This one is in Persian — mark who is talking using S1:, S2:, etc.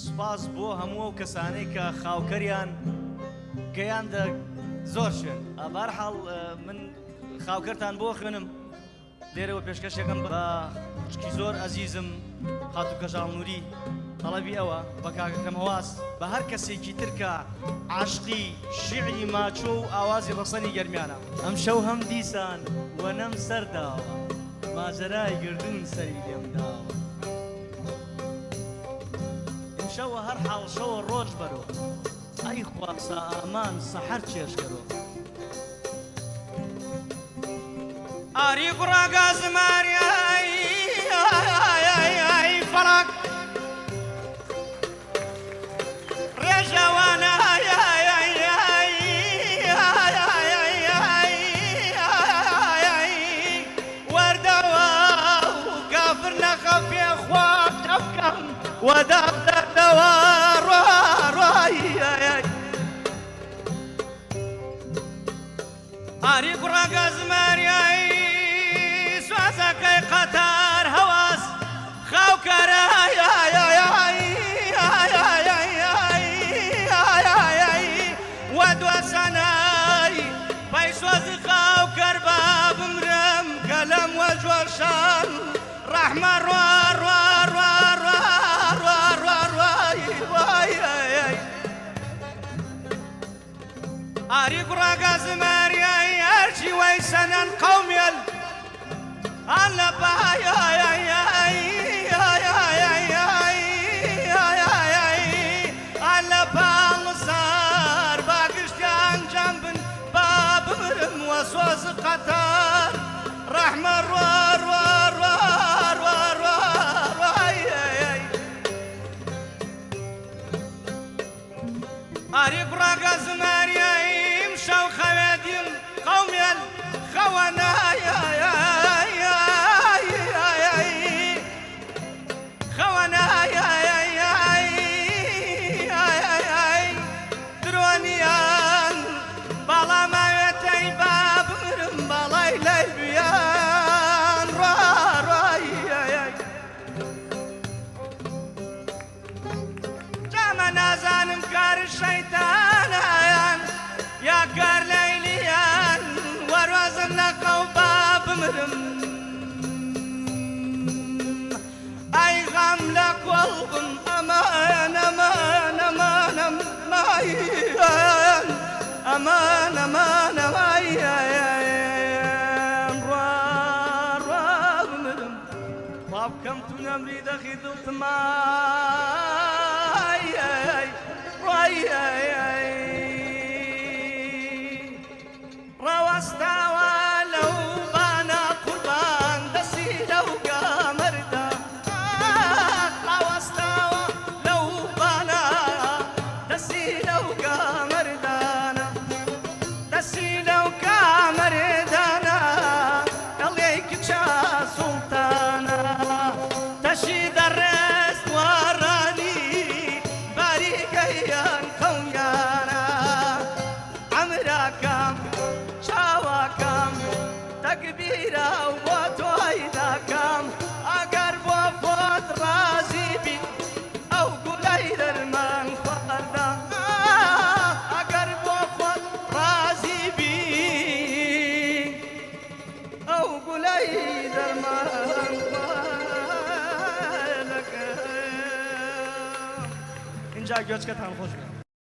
S1: سوپاس بۆ هەموو کەسانەی کە خاوکەریان گەیاندە زۆر شوێن. بەهەرحاڵ من خاوکەرتان بۆ خوێنم لێرەوە پێشکەشێکم بە خوشکی زۆر ئەزیزم خاتو کەژاڵ نووری تەڵەبی ئەوە بە کاکەکەم هەواس بە هەر کەسێکی ترکە عاشقی شیعری ماچۆ و ئاوازی ڕەسەنی گەرمیانە. ئەم شەو هەم دیسان وەنەم سەرداوە ماجەرای گردون سەری لێم داوە. شەوە هەر حاڵ شەوە ڕۆژ بەرۆ ئەی خواسە ئامان سەحەر چێشکەرۆ. ئاری کوڕاگا زمانیای فەڵک ڕێژەوانە وەردەوە و کافر نەخە پێخوا شەفکەم وەدەدەوە ڕۆی ئاری کوڕاگا زمانیای سوازەکەی قەتار هەواس خاوکەرە وە دووەسەنای پەی سۆزی خاوکەر با بمرم کە لەم وە جۆشان ڕەحمە ئاری کوڕاگا زمانیای هەرچی وەی سەنەن قەومێل هەن لە هەن لە پاڵسار باگشتیان جەم بن با بمرم وە سۆز قەتار ڕەحمە ئاری کوڕاگا زمانیای شەو خەوێدیم قەومێل درۆنیان باڵا ماوێتەی با بمرم باڵای لای بیان جامە نازانم کار شەیتانایان یا کار لەیلیان وەروازم لە قەو با بمرم ئەی غەم لە کۆڵبم ئەمان بمرم وا بکەم تو نەمری دەخی دڵتمای ڕەوەستاوە لەو بانە قوربان دەستی لەو گامەردا ڕەوەستاوە لەو بانە دەستی لەو گامەردانە دەستی لەو گامەردانە دەڵێی کچە سوڵتانە تەشی دەڕێست وەڕانی باریگەیان قەومیانە ئەمراکەم چاواکەم تەکبیرە و بۆ تۆی داکەم ئەگەر بۆ خۆت ڕازی بی ئەو گوڵەی دەرمان خواردە ئەگەر بۆ خۆت ڕازی بی ئەو گوڵەی دەرمان خواردەکەم. اینجا گوێچکەتان خۆش بێت.